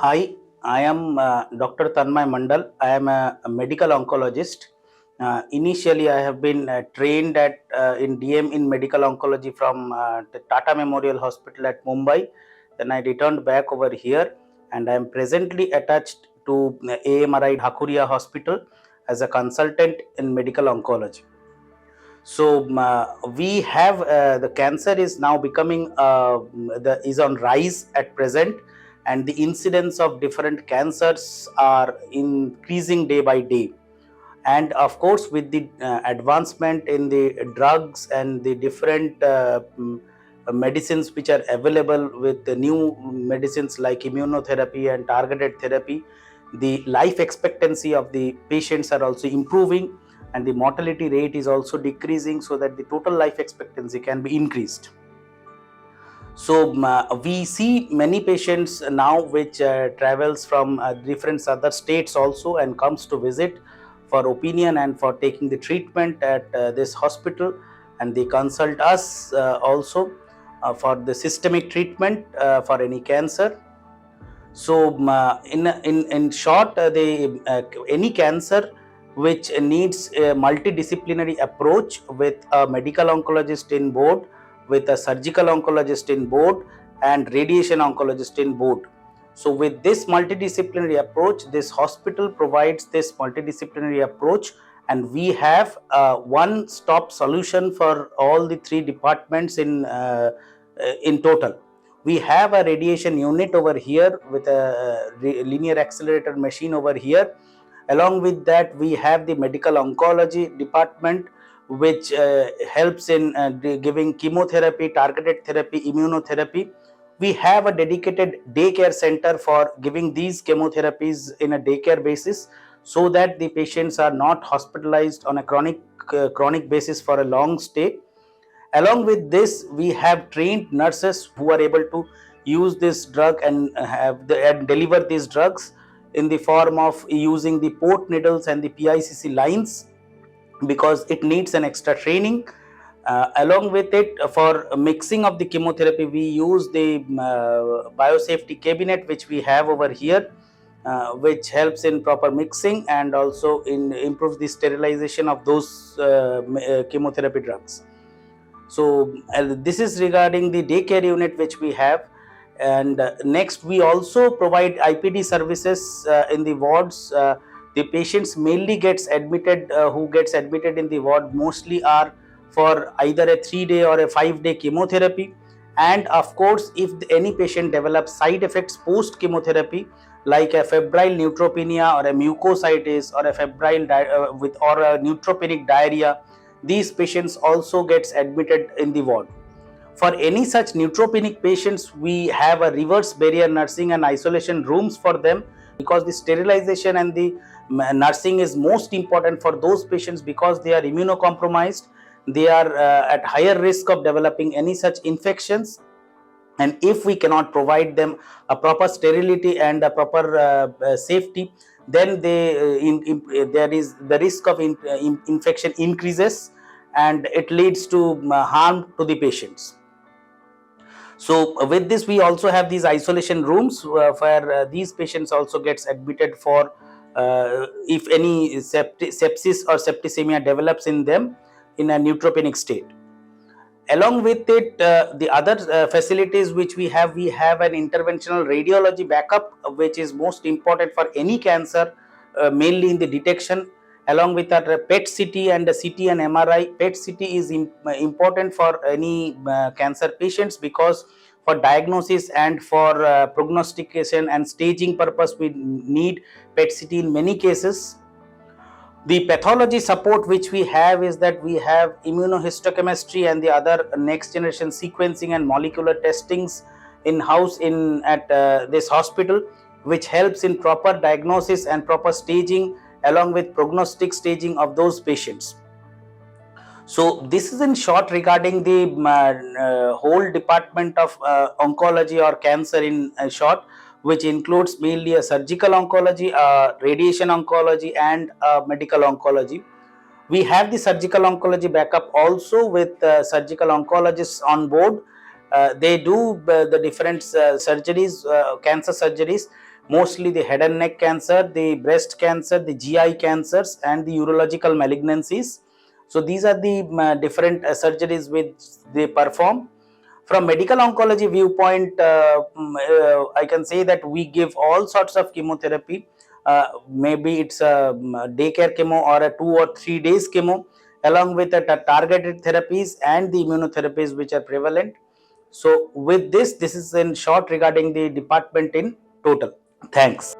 Hi, I am Dr. Tanmoy Mandal. I am a medical oncologist. Initially, I have been trained in DM in medical oncology from the Tata Memorial Hospital at Mumbai. Then I returned back over here, and I am presently attached to AMRI Dhakuria Hospital as a consultant in medical oncology. So we have the cancer is now becoming is on rise at present, and the incidence of different cancers are increasing day by day. And of course, with the advancement in the drugs and the different medicines which are available, with the new medicines like immunotherapy and targeted therapy, the life expectancy of the patients are also improving, and the mortality rate is also decreasing, so that the total life expectancy can be increased. So we see many patients now which travels from different other states also and comes to visit for opinion and for taking the treatment at this hospital, and they consult us also for the systemic treatment for any cancer. So in short, any cancer which needs a multidisciplinary approach with a medical oncologist in board, with a surgical oncologist in board, and radiation oncologist in board. So with this multidisciplinary approach, this hospital provides this multidisciplinary approach, and we have a one-stop solution for all the three departments in total. We have a radiation unit over here with a linear accelerator machine over here. Along with that, we have the medical oncology department, which helps in giving chemotherapy, targeted therapy, immunotherapy. We have a dedicated daycare center for giving these chemotherapies in a daycare basis, so that the patients are not hospitalized on a chronic basis for a long stay. Along with this, we have trained nurses who are able to use this drug and deliver these drugs in the form of using the port needles and the PICC lines, because it needs an extra training. Along with it, for mixing of the chemotherapy, we use the biosafety cabinet which we have over here, which helps in proper mixing and also in improves the sterilization of those chemotherapy drugs. So this is regarding the daycare unit which we have. And next, we also provide IPD services in the wards. The patients mainly gets admitted, who gets admitted in the ward mostly are for either a 3-day or a 5-day chemotherapy. And of course, if any patient develops side effects post chemotherapy, like a febrile neutropenia or a mucositis or a febrile or a neutropenic diarrhea, these patients also gets admitted in the ward. For any such neutropenic patients, we have a reverse barrier nursing and isolation rooms for them, because the sterilization and the nursing is most important for those patients, because they are immunocompromised. They are at higher risk of developing any such infections, and if we cannot provide them a proper sterility and a proper safety, then there is the risk of infection increases, and it leads to harm to the patients. So with this, we also have these isolation rooms where these patients also gets admitted for if any sepsis or septicemia develops in them in a neutropenic state. Along with it, the other facilities which we have an interventional radiology backup, which is most important for any cancer, mainly in the detection. Along with our PET CT and the CT and MRI. PET CT is important for any cancer patients, because for diagnosis and for prognostication and staging purpose, we need PET CT in many cases. The pathology support which we have is that we have immunohistochemistry and the other next generation sequencing and molecular testings in house at this hospital, which helps in proper diagnosis and proper staging, along with prognostic staging of those patients. So this is in short regarding the whole department of oncology or cancer in short, which includes mainly a surgical oncology, radiation oncology, and medical oncology. We have the surgical oncology backup also, with surgical oncologists on board. They do the different surgeries, cancer surgeries, mostly the head and neck cancer, the breast cancer, the GI cancers, and the urological malignancies. So these are the different surgeries which they perform. From medical oncology viewpoint, I can say that we give all sorts of chemotherapy. Maybe it's a daycare chemo or a 2 or 3 days chemo, along with the targeted therapies and the immunotherapies which are prevalent. So with this is in short regarding the department in total. Thanks.